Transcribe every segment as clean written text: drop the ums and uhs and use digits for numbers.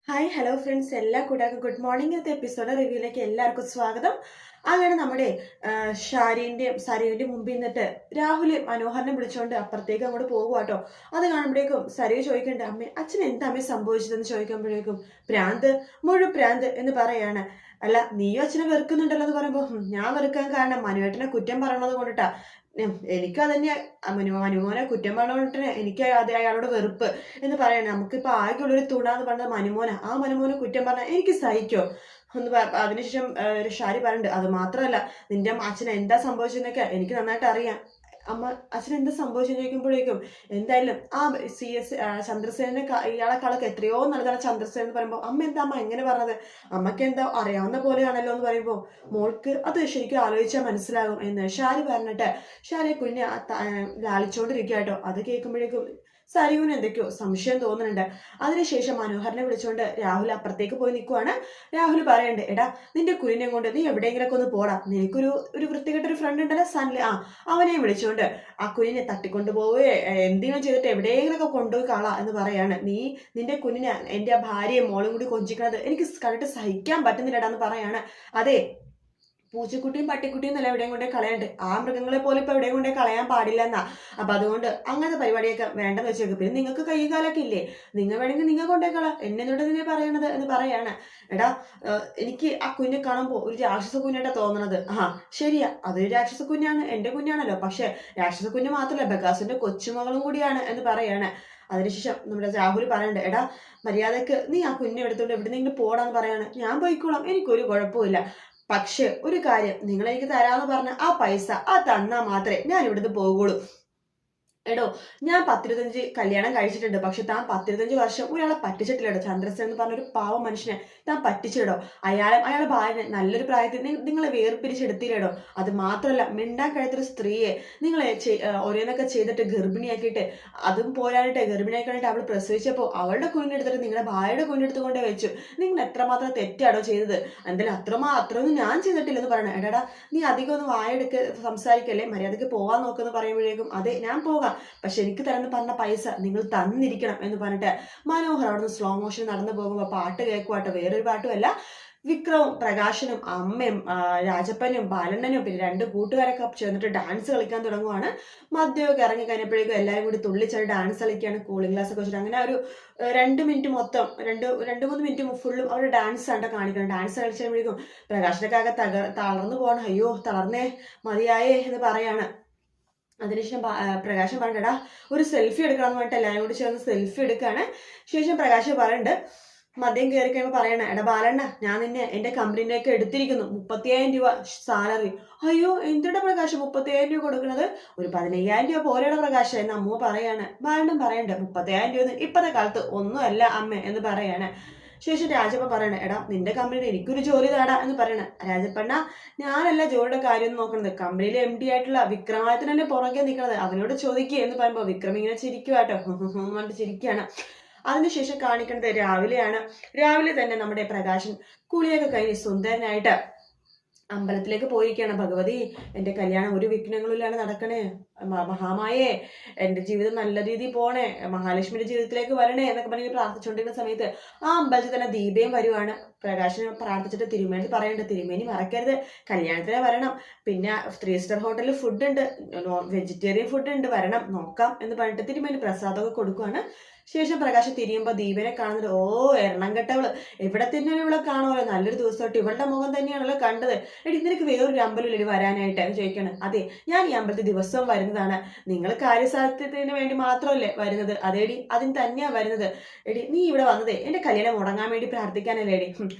Hi hello friends എല്ലാ കൂട്ടുകാർക്കും good morning ഇന്നത്തെ എപ്പിസോഡ് റിവ്യൂയിലേക്ക് എല്ലാവർക്കും സ്വാഗതം. അങ്ങനെ നമ്മുടെ ഷാരിന്റെയും സരയുവിന്റെയും മുമ്പിൽ നിന്നിട്ട് രാഹുൽ മനോഹരനെ വിളിച്ചുകൊണ്ട് അപ്പുറത്തേക്ക് അങ്ങോട്ട് പോകുക കേട്ടോ. അത് കാണുമ്പോഴേക്കും സരയു ചോദിക്കണ്ടേ, അമ്മേ അച്ഛൻ എന്താ അമ്മേ സംഭവിച്ചതെന്ന് ചോദിക്കുമ്പോഴേക്കും പ്രാന്ത്, മുഴു പ്രാന്ത് എന്ന് പറയാണ്. അല്ല, നീയും അച്ഛനെ വെറുക്കുന്നുണ്ടല്ലോ എന്ന് പറയുമ്പോൾ ഞാൻ വെറുക്കാൻ കാരണം മനുവേട്ടനെ കുറ്റം പറയണത് കൊണ്ടിട്ടാ. എനിക്ക് അതന്നെ മനുമോനെ കുറ്റം പറഞ്ഞിട്ട് എനിക്ക് അയാളോട് വെറുപ്പ് എന്ന് പറയണേ. നമുക്കിപ്പോ ആകെയുള്ളൊരു തുണ എന്ന് പറഞ്ഞത് മനുമോന. ആ മനുമോനെ കുറ്റം പറഞ്ഞാൽ എനിക്ക് സഹിക്കോ ഒന്ന് അതിനുശേഷം ഷാരി പറഞ്ഞിട്ട്, അത് മാത്രമല്ല നിന്റെ അച്ഛൻ എന്താ സംഭവിച്ചെന്നൊക്കെ എനിക്ക് നന്നായിട്ട് അറിയാം. അമ്മ അച്ഛൻ എന്താ സംഭവിച്ചെന്ന് ചോദിക്കുമ്പോഴേക്കും എന്തായാലും ആ CS ചന്ദ്രസേനെ ഇയാളെക്കാളൊക്കെ എത്രയോ നല്ലതാണ് ചന്ദ്രസേന എന്ന് പറയുമ്പോൾ അമ്മ എന്താ അമ്മ എങ്ങനെ പറഞ്ഞത്, അമ്മയ്ക്ക് എന്താ അറിയാവുന്ന പോലെയാണല്ലോ എന്ന് പറയുമ്പോൾ മോൾക്ക് അത് ശരിക്കും ആലോചിച്ചാൽ മനസ്സിലാകും എന്ന് ഷാരി പറഞ്ഞിട്ട് ഷാരിയെ കുഞ്ഞ് ലാളിച്ചോണ്ടിരിക്കുക കേട്ടോ. അത് കേൾക്കുമ്പോഴേക്കും സരയുവിന് എന്തൊക്കെയോ സംശയം തോന്നുന്നുണ്ട്. അതിനുശേഷം മനോഹരനെ വിളിച്ചുകൊണ്ട് രാഹുൽ അപ്പുറത്തേക്ക് പോയി നിൽക്കുവാണ്. രാഹുൽ പറയണ്ട്, എടാ നിന്റെ കുഞ്ഞിനെ കൊണ്ട് നീ എവിടെയെങ്കിലൊക്കെ ഒന്ന് പോടാ, നിനക്കൊരു വൃത്തികെട്ടൊരു ഫ്രണ്ട് ഉണ്ടല്ലോ സൺലി, അവനെ വിളിച്ചുകൊണ്ട് ആ കുഞ്ഞിനെ തട്ടിക്കൊണ്ടു പോവുകയെ എന്തെങ്കിലും ചെയ്തിട്ട് എവിടെയെങ്കിലൊക്കെ കൊണ്ടുപോയി കളാ എന്ന് പറയാണ്. നിന്റെ കുഞ്ഞിനെ എന്റെ ആ ഭാര്യയും മോളും കൂടി കൊഞ്ചിക്കണത് എനിക്ക് കണ്ടിട്ട് സഹിക്കാൻ പറ്റുന്നില്ലടാ എന്ന് പറയാണ്. അതെ, പൂച്ചക്കുട്ടിയും പട്ടിക്കുട്ടിയും നല്ല എവിടെയും കൊണ്ടേ കളയണ്ട്, ആ മൃഗങ്ങളെ പോലെ ഇപ്പൊ എവിടെയും കൊണ്ടേ കളയാൻ പാടില്ല എന്നാ. അപ്പൊ അതുകൊണ്ട് അങ്ങനത്തെ പരിപാടിയൊക്കെ വേണ്ടെന്ന് വെച്ചേക്ക്. പിന്നെ നിങ്ങൾക്ക് കൈ കാലൊക്കെ ഇല്ലേ, നിങ്ങൾ വേണമെങ്കിൽ നിങ്ങൾ കൊണ്ടേ കള, എന്നോട് നിന്നെ പറയണത് എന്ന് പറയാണ്. എടാ എനിക്ക് ആ കുഞ്ഞെ കാണുമ്പോ ഒരു രാക്ഷസ കുഞ്ഞായിട്ടാ തോന്നണത്. ശരിയാ, അതൊരു രാക്ഷസ കുഞ്ഞാണ്, എന്റെ കുഞ്ഞാണല്ലോ. പക്ഷെ രാക്ഷസ കുഞ്ഞ് മാത്രമല്ല, ബഗാസിന്റെ കൊച്ചുമകളും കൂടിയാണ് എന്ന് പറയാണ്. അതിനുശേഷം നമ്മുടെ രാഹുൽ പറയണ്ട്, എടാ മര്യാദക്ക് നീ ആ കുഞ്ഞെ എടുത്തോണ്ട് എവിടെന്നെങ്കിലും പോടാന്ന് പറയാണ്. ഞാൻ പോയിക്കോളാം, എനിക്കൊരു കുഴപ്പമില്ല. പക്ഷെ ഒരു കാര്യം, നിങ്ങൾ എനിക്ക് തരാന്ന് പറഞ്ഞ ആ പൈസ തന്നാ മാത്രമേ ഞാൻ ഇവിടുന്ന് പോകുള്ളൂ. എടോ, ഞാൻ 10-25 കല്യാണം കഴിച്ചിട്ടുണ്ട്, പക്ഷെ താൻ 10-25 വർഷം ഒരാളെ പറ്റിച്ചിട്ടില്ലടോ. ചന്ദ്രസേൻ എന്ന് പറഞ്ഞൊരു പാവ മനുഷ്യനെ താൻ പറ്റിച്ചിടോ. അയാളെ ഭാര്യ നല്ലൊരു പ്രായത്തിൽ നിങ്ങളെ വേർപിരിച്ചെടുത്തില്ലടോ. അത് മാത്രമല്ല, മിണ്ടാൻ കഴിയാത്തൊരു സ്ത്രീയെ നിങ്ങളെ ഓരോന്നൊക്കെ ചെയ്തിട്ട് ഗർഭിണിയാക്കിയിട്ട്, അതും പോരാനിട്ട് ഗർഭിണിയാക്കാനായിട്ട് അവൾ പ്രസവിച്ചപ്പോൾ അവളുടെ കുഞ്ഞെടുത്തിട്ട് നിങ്ങളുടെ ഭാര്യയുടെ കുഞ്ഞെടുത്തുകൊണ്ടേ വെച്ചു. നിങ്ങൾ എത്രമാത്രം തെറ്റാടോ ചെയ്തത്. എന്തായാലും അത്രയൊന്നും ഞാൻ ചെയ്തിട്ടില്ലെന്ന് പറയണം. എടാ നീ അധികം ഒന്ന് വായെടുക്ക് സംസാരിക്കല്ലേ, മര്യാദക്ക് പോവാൻ നോക്കെന്ന് പറയുമ്പോഴേക്കും അതെ ഞാൻ പോകാം, പക്ഷെ എനിക്ക് തരാന്ന് പറഞ്ഞ പൈസ നിങ്ങൾ തന്നിരിക്കണം എന്ന് പറഞ്ഞിട്ട് മനോഹർ അവിടുന്ന് സ്ലോ മോഷൻ നടന്നു പോകുമ്പോൾ പാട്ട് കേൾക്കുവാട്ടോ. വേറൊരു പാട്ടുമല്ല, വിക്രവും പ്രകാശനും അമ്മയും രാജപ്പനും ബാലണ്ണനും പിന്നെ 2 കൂട്ടുകാരൊക്കെ ചേർന്നിട്ട് ഡാൻസ് കളിക്കാൻ തുടങ്ങുവാണ്. മദ്യമൊക്കെ ഇറങ്ങി കഴിഞ്ഞപ്പോഴേക്കും എല്ലാവരും കൂടി തുള്ളിച്ചാടി ഡാൻസ് കളിക്കുകയാണ്. കൂളിംഗ് ഗ്ലാസ് ഒക്കെ വെച്ചിട്ട് അങ്ങനെ ഒരു 2 മിനിറ്റ് മൊത്തം 2-3 മിനിറ്റ് ഫുള്ളും അവർ ഡാൻസ് ആണ്ട കാണിക്കണം. ഡാൻസ് കളിച്ചപ്പോഴേക്കും പ്രകാശനൊക്കെ ആകെ തളർന്നു പോകണം. അയ്യോ തളർന്നേ മതിയായേ എന്ന് പറയാണ്. അതിനുശേഷം പ്രകാശം പറഞ്ഞിട്ടാ ഒരു സെൽഫി എടുക്കണം എന്ന് പറഞ്ഞിട്ട് എല്ലാവരും കൂടി ചേർന്ന് സെൽഫി എടുക്കുകയാണ്. ശേഷം പ്രകാശ് പറയുന്നുണ്ട്, മദ്യം കയറി കഴിയുമ്പോൾ പറയണ, എടാ ബാലണ്ണ ഞാൻ നിന്നെ എന്റെ കമ്പനിയിലേക്ക് എടുത്തിരിക്കുന്നു, 35,000 രൂപ സാലറി. അയ്യോ എന്തിയുടെ പ്രകാശം 35,000 രൂപ കൊടുക്കുന്നത്, ഒരു 15,000 രൂപ പോലെയുടെ പ്രകാശം എന്ന് അമ്മ പറയാണ്. ബാലണ്ണൻ പറയണ്ട, 35,000 രൂപ ഇപ്പത്തെ കാലത്ത് ഒന്നുമല്ല അമ്മ എന്ന് പറയാണ്. ശേഷം രാജപ്പ പറയണ, എടാ നിന്റെ കമ്പനിയിൽ എനിക്കൊരു ജോലി താടാ എന്ന് പറയണ. രാജപ്പണ്ണ ഞാനല്ല ജോലിയുടെ കാര്യം നോക്കുന്നത്, കമ്പനിയിലെ MD ആയിട്ടുള്ള വിക്രമാദിത്യനല്ലേ പുറകെ നിൽക്കണത്, അവനോട് ചോദിക്കുക എന്ന് പറയുമ്പോ വിക്രം ഇങ്ങനെ ചിരിക്കുവാട്ടോ, പറഞ്ഞിട്ട് ചിരിക്കുകയാണ്. അതിനുശേഷം കാണിക്കുന്നത് രാവിലെയാണ്. രാവിലെ തന്നെ നമ്മുടെ പ്രകാശൻ കുളിയൊക്കെ കഴിഞ്ഞ് സുന്ദരനായിട്ട് അമ്പലത്തിലേക്ക് പോയിരിക്കുകയാണ്. ഭഗവതി എന്റെ കല്യാണം ഒരു വിഘ്നങ്ങളിലാണ് നടക്കണേ, മഹാമായേ എന്റെ ജീവിതം നല്ല രീതിയിൽ പോണേ, മഹാലക്ഷ്മിയുടെ ജീവിതത്തിലേക്ക് വരണേ എന്നൊക്കെ പറഞ്ഞ് പ്രാർത്ഥിച്ചുകൊണ്ടിരിക്കുന്ന സമയത്ത് ആ അമ്പലത്തിൽ തന്നെ ദീപയും വരുവാണ്. പ്രകാശനെ പ്രാർത്ഥിച്ചിട്ട് തിരുമേനി പറയുന്നുണ്ട്, തിരുമേനി മറക്കരുത് കല്യാണത്തിന് വരണം, പിന്നെ 3 സ്റ്റാർ ഹോട്ടലിൽ ഫുഡ് ഉണ്ട്, വെജിറ്റേറിയൻ ഫുഡ് ഉണ്ട്, വരണം നോക്കാം എന്ന് പറഞ്ഞിട്ട് തിരുമേനി പ്രസാദമൊക്കെ കൊടുക്കുവാണ്. ശേഷം പ്രകാശം തിരിയുമ്പോൾ ദീപനെ കാണുന്നത്, ഓ എണ്ണം കെട്ടവള്, എവിടെ തന്നെയാണ് ഇവളെ കാണുമല്ലോ, നല്ലൊരു ദിവസമായിട്ട് ഇവളുടെ മുഖം തന്നെയാണല്ലോ കണ്ടത്. എടി നിനക്ക് വേറൊരു അമ്പലത്തിൽ വരാനായിട്ട് എന്ന് ചോദിക്കണം. അതെ ഞാൻ ഈ അമ്പലത്തിൽ ദിവസവും വരുന്നതാണ്, നിങ്ങൾ കാര്യസാധ്യത്തിന് വേണ്ടി മാത്രമല്ലേ വരുന്നത്, അതേടി അതിന് തന്നെയാ വരുന്നത്. എടി നീ ഇവിടെ വന്നതേ എന്റെ കല്യാണം മുടങ്ങാൻ വേണ്ടി പ്രാർത്ഥിക്കാനല്ലേ എടി.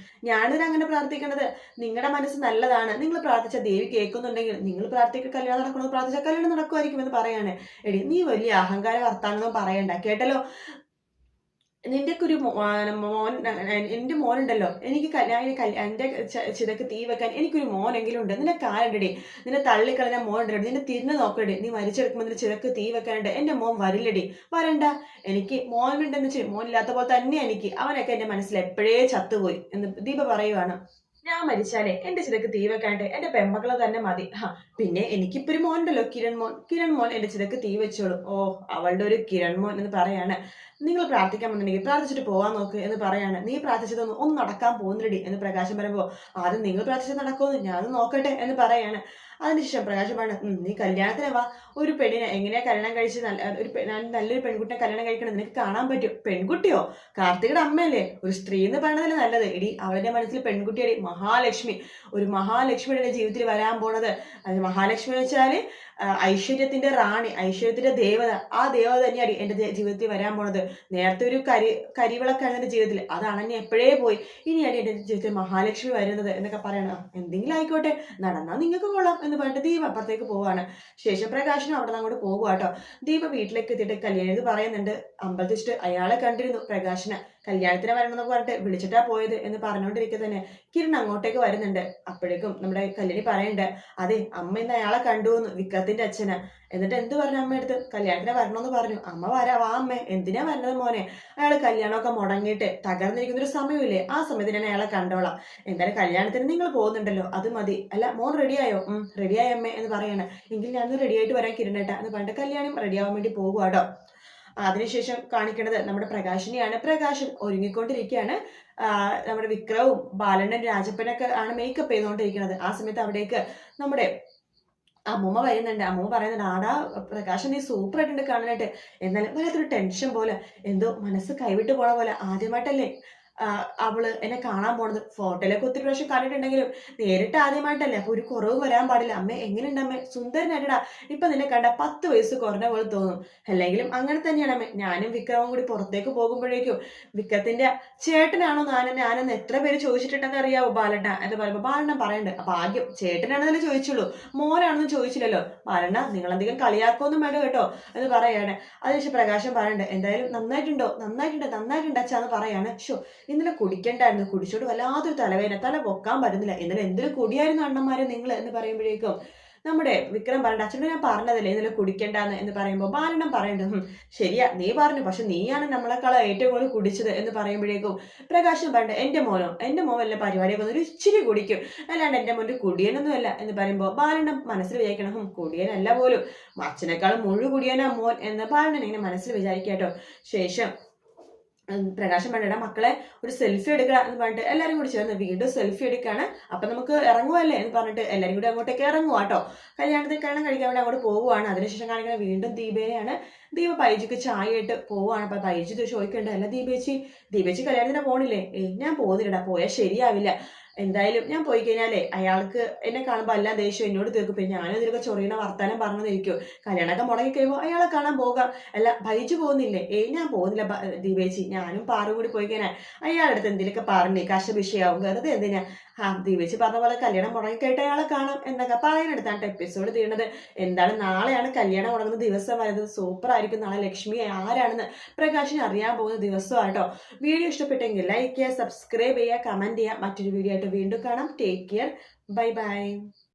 ഞാനിത് അങ്ങനെ പ്രാർത്ഥിക്കണത്, നിങ്ങളുടെ മനസ്സ് നല്ലതാണ്, നിങ്ങൾ പ്രാർത്ഥിച്ച ദേവി കേൾക്കുന്നുണ്ടെങ്കിൽ നിങ്ങൾ പ്രാർത്ഥിക്കുക കല്യാണം നടക്കണമെന്ന് പ്രാർത്ഥിച്ചാൽ കല്യാണം നടക്കുമായിരിക്കും എന്ന് പറയാണ്. എടി നീ വലിയ അഹങ്കാര വർത്താനൊന്നും പറയണ്ട കേട്ടല്ലോ, നിന്റെ ഒരു മോൻ എന്റെ മോനുണ്ടല്ലോ, എനിക്ക് എന്റെ ചിതക്ക് തീ വെക്കാൻ എനിക്കൊരു മോനെങ്കിലും ഉണ്ട്, നിന്റെ കാലുണ്ടടി, നിന്നെ തള്ളിക്കളഞ്ഞ മോനുണ്ടല്ലോ, നിന്നെ തിരിഞ്ഞു നോക്കടി, നീ മരിച്ചെടുക്കുമ്പോൾ നിന്റെ ചിതക്ക് തീ വെക്കാനുണ്ട്, എന്റെ മോൻ വരില്ലടി, വരണ്ട, എനിക്ക് മോനുണ്ടെന്ന് വെച്ചാൽ മോനില്ലാത്ത പോലെ തന്നെ എനിക്ക്, അവനൊക്കെ എന്റെ മനസ്സിൽ എപ്പോഴേ ചത്തുപോയി എന്ന് ദീപ പറയുവാണ്. ഞാൻ മരിച്ചാലേ എന്റെ ചിതക്ക് തീ വെക്കാണ്ട് എന്റെ പെമ്മക്കളെ തന്നെ മതി. പിന്നെ എനിക്കിപ്പോ ഒരു മോനുണ്ടല്ലോ, കിരൺ മോൻ എന്റെ ചിതക്ക് തീ വെച്ചോളൂ. ഓ, അവളുടെ ഒരു കിരൺ മോൻ എന്ന് പറയാണ്. നിങ്ങൾ പ്രാർത്ഥിക്കാൻ വന്നിട്ടുണ്ടെങ്കിൽ പ്രാർത്ഥിച്ചിട്ട് പോവാൻ നോക്ക് എന്ന് പറയാണ്. നീ പ്രാർത്ഥിച്ചതൊന്നും ഒന്നും നടക്കാൻ പോകുന്നില്ലടി എന്ന് പ്രകാശം പറയുമ്പോ, ആദ്യം നിങ്ങൾ പ്രാർത്ഥിച്ചത് നടക്കുമെന്ന് ഞാൻ നോക്കട്ടെ എന്ന് പറയാണ്. അതിനുശേഷം പ്രകാശം പറഞ്ഞു, നീ കല്യാണത്തിന് വാ. ഒരു പെണ്ണിനെ എങ്ങനെയാ കല്യാണം കഴിച്ച് നല്ലൊരു പെൺകുട്ടിനെ കല്യാണം കഴിക്കണം നിനക്ക് കാണാൻ പറ്റും. പെൺകുട്ടിയോ? കാർത്തികയുടെ അമ്മയല്ലേ? ഒരു സ്ത്രീ എന്ന് പറയുന്നതല്ലേ നല്ലത്. എടി, അവളുടെ മനസ്സിൽ പെൺകുട്ടിയടി മഹാലക്ഷ്മി. ഒരു മഹാലക്ഷ്മിയുടെ ജീവിതത്തിൽ വരാൻ പോണത്. അത് മഹാലക്ഷ്മി എന്ന് വെച്ചാല് ഐശ്വര്യത്തിന്റെ റാണി, ഐശ്വര്യത്തിന്റെ ദേവത. ആ ദേവത തന്നെയാണ് എന്റെ ജീവിതത്തിൽ വരാൻ പോണത്. നേരത്തെ ഒരു കരിവിളക്കാണ് എന്റെ ജീവിതത്തിൽ, അത് അണഞ്ഞ് എപ്പോഴേ പോയി. ഇനിയാണ് എന്റെ ജീവിതത്തിൽ മഹാലക്ഷ്മി വരുന്നത് എന്നൊക്കെ പറയണം. എന്തെങ്കിലും ആയിക്കോട്ടെ, നടന്നാൽ നിങ്ങൾക്ക് കൊള്ളാം എന്ന് പറഞ്ഞിട്ട് ദീപ അപ്പുറത്തേക്ക് പോവാണ്. ശേഷം പ്രകാശനും അവിടെ നിന്ന് അങ്ങോട്ട് പോകുക കേട്ടോ. ദീപ വീട്ടിലേക്ക് എത്തിയിട്ട് കല്യാണി പറയുന്നുണ്ട്, അമ്പലത്തിൽ വെച്ചിട്ട് അയാളെ കണ്ടിരുന്നു പ്രകാശനെ, കല്യാണത്തിന് വരണമെന്നൊക്കെ പറഞ്ഞിട്ട് വിളിച്ചിട്ടാ പോയത് എന്ന് പറഞ്ഞുകൊണ്ടിരിക്കെ തന്നെ കിരൺ അങ്ങോട്ടേക്ക് വരുന്നുണ്ട്. അപ്പോഴേക്കും നമ്മുടെ കല്യാണി പറയുന്നുണ്ട്, അതെ അമ്മ ഇന്ന് അയാളെ കണ്ടുവന്നു, വിക്രത്തിന്റെ അച്ഛന്. എന്നിട്ട് എന്ത് പറഞ്ഞു അമ്മ അടുത്ത്? കല്യാണത്തിന് വരണമെന്ന് പറഞ്ഞു. അമ്മ വാ അമ്മ, എന്തിനാ വരുന്നത് മോനെ? അയാൾ കല്യാണമൊക്കെ മുടങ്ങിയിട്ട് തകർന്നിരിക്കുന്ന ഒരു സമയമില്ലേ, ആ സമയത്ത് ഞാൻ അയാളെ കണ്ടോളാം. എന്തായാലും കല്യാണത്തിന് നിങ്ങൾ പോകുന്നുണ്ടല്ലോ, അത് മതി. അല്ല മോൻ റെഡിയായോ? റെഡിയായി അമ്മേ എന്ന് പറയണ. എങ്കിൽ ഞാൻ റെഡി ആയിട്ട് വരാൻ കിരണേട്ടാ എന്ന് പറഞ്ഞിട്ട് കല്യാണം റെഡിയാവാൻ വേണ്ടി പോകുവാട്ടോ. അതിനുശേഷം കാണിക്കുന്നത് നമ്മുടെ പ്രകാശിനെയാണ്. പ്രകാശൻ ഒരുങ്ങിക്കൊണ്ടിരിക്കുകയാണ്. നമ്മുടെ വിക്രവും ബാലണ്ണൻ രാജപ്പനൊക്കെ ആണ് മേക്കപ്പ് ചെയ്തുകൊണ്ടിരിക്കുന്നത്. ആ സമയത്ത് അവിടേക്ക് നമ്മുടെ അമ്മൂമ്മ വരുന്നുണ്ട്. അമ്മൂമ്മ പറയുന്നുണ്ട്, ആടാ പ്രകാശൻ നീ സൂപ്പർ ആയിട്ടുണ്ട് കാണാനായിട്ട്. എന്നാലും വല്ലാത്തൊരു ടെൻഷൻ പോലെ, എന്തോ മനസ്സ് കൈവിട്ട് പോണ പോലെ. ആദ്യമായിട്ടല്ലേ അവള് എന്നെ കാണാൻ പോണത്. ഫോട്ടോയിലൊക്കെ ഒത്തിരി പ്രാവശ്യം കണ്ടിട്ടുണ്ടെങ്കിലും നേരിട്ട് ആദ്യമായിട്ടല്ലേ, അപ്പൊ ഒരു കുറവ് വരാൻ പാടില്ല. അമ്മ എങ്ങനെയുണ്ട് അമ്മ? സുന്ദരനായിട്ടാ. ഇപ്പൊ നിന്നെ കണ്ട 10 വയസ്സ് കുറഞ്ഞ പോലെ തോന്നും. അല്ലെങ്കിലും അങ്ങനെ തന്നെയാണ് അമ്മ. ഞാനും വിക്രമും കൂടി പുറത്തേക്ക് പോകുമ്പോഴേക്കും വിക്രത്തിന്റെ ചേട്ടനാണോ ഞാനെന്ന് എത്ര പേര് ചോദിച്ചിട്ടുണ്ടെന്ന് അറിയാവോ ബാലണ്ണ എന്ന് പറയുമ്പോ ബാലണ്ണ പറയണ്ട്. അപ്പൊ ആദ്യം ചേട്ടനാണെന്നല്ലേ ചോദിച്ചുള്ളൂ, മോനാണെന്ന് ചോദിച്ചില്ലല്ലോ. ബാലണ്ണ നിങ്ങളധികം കളിയാക്കൊന്നും വേണ്ട കേട്ടോ എന്ന് പറയാണ്. അതിനുശേഷം പ്രകാശം പറയണ്ട്, എന്തായാലും നന്നായിട്ടുണ്ട് അച്ഛാന്ന് പറയാണ്. ഇന്നലെ കുടിക്കണ്ടായിരുന്നു, കുടിച്ചോട്ട് വല്ലാത്തൊരു തലവേദന, തല പൊക്കാൻ പറ്റുന്നില്ല. ഇന്നലെ എന്തൊരു കുടിയായിരുന്നു അണ്ണന്മാരെ നിങ്ങൾ എന്ന് പറയുമ്പോഴേക്കും നമ്മുടെ വിക്രം പറയണ്ട, അച്ഛനോട് ഞാൻ പറഞ്ഞതല്ലേ ഇന്നലെ കുടിക്കണ്ടെന്ന് എന്ന് പറയുമ്പോൾ ബാലണ്ണം പറയണ്ട, ശരിയാ നീ പറഞ്ഞു, പക്ഷെ നീയാണ് നമ്മളെക്കാളെ ഏറ്റവും കൂടുതൽ കുടിച്ചത് എന്ന് പറയുമ്പോഴേക്കും പ്രകാശം പറയണ്ട, എന്റെ മോൻ വല്ല പരിപാടിയൊക്കെ ഒരു ഇച്ചിരി കുടിക്കും, അല്ലാണ്ട് എന്റെ മോൻ്റെ കുടിയനൊന്നുമല്ല എന്ന് പറയുമ്പോൾ ബാലണ്ണം മനസ്സിൽ വിചാരിക്കണം, കുടിയനല്ല പോലും, അച്ഛനേക്കാളും മുഴു കുടിയനാ മോൻ എന്ന് ബാലണ്ണൻ ഇങ്ങനെ മനസ്സിൽ വിചാരിക്കാട്ടോ. ശേഷം പ്രകാശം പറഞ്ഞ മക്കളെ ഒരു സെൽഫി എടുക്കണം എന്ന് പറഞ്ഞിട്ട് എല്ലാവരും കൂടി ചേർന്ന് വീണ്ടും സെൽഫി എടുക്കുകയാണ്. അപ്പൊ നമുക്ക് ഇറങ്ങുവല്ലേ എന്ന് പറഞ്ഞിട്ട് എല്ലാവരും കൂടി അങ്ങോട്ടേക്ക് ഇറങ്ങുവാട്ടോ. കല്യാണത്തിൽ കല്യാണം കഴിക്കാൻ വേണ്ടി അങ്ങോട്ട് പോവുകയാണ്. അതിനുശേഷം കാണിക്കുന്നത് വീണ്ടും ദീപയാണ്. ദീപ പൈജിക്ക് ചായ ഇട്ട് പോവാണ്. അപ്പൊ പൈജി ചോദിക്കണ്ട, അല്ല ദീപേച്ചി കല്യാണത്തിന് പോണില്ലേ? ഞാൻ പോകുന്നില്ലടാ, പോയാൽ ശരിയാവില്ല. എന്തായാലും ഞാൻ പോയി കഴിഞ്ഞാലേ അയാൾക്ക് എന്നെ കാണുമ്പോൾ എല്ലാം ദേഷ്യം എന്നോട് തീർക്കും. പിന്നെ ഞാനും ഇതിലൊക്കെ ചൊറിയണ വർത്താനം പറഞ്ഞിരിക്കും. കല്യാണമൊക്കെ മുടങ്ങി കഴിയുമ്പോൾ അയാളെ കാണാൻ പോകാം. അല്ല ബൈജു പോകുന്നില്ലേ? ഞാൻ പോകുന്നില്ല ദീപേച്ചി, ഞാനും പാറും കൂടി പോയി കഴിഞ്ഞാൽ അയാളുടെ അടുത്ത് എന്തെങ്കിലുമൊക്കെ പറഞ്ഞേ കശ വിഷയാവും, വെറുതെ എന്തിനാ. ദീപേച്ചി പറഞ്ഞ പോലെ കല്യാണം മുടങ്ങിക്കഴിട്ട് അയാളെ കാണാം എന്നൊക്കെ പറയാനെടുത്താണ് എപ്പിസോഡ് തീരുന്നത്. എന്താണ് നാളെയാണ് കല്യാണം മുടങ്ങുന്ന ദിവസം വരുന്നത്. സൂപ്പർ ആയിരിക്കും. നാളെ ലക്ഷ്മി ആരാണെന്ന് പ്രകാശിന് അറിയാൻ പോകുന്ന ദിവസമാട്ടോ. വീഡിയോ ഇഷ്ടപ്പെട്ടെങ്കിൽ ലൈക്ക് ചെയ്യുക, സബ്സ്ക്രൈബ് ചെയ്യുക, കമന്റ് ചെയ്യുക. മറ്റൊരു വീഡിയോ ആയിട്ട് വീണ്ടും കാണാം. Take care, bye bye.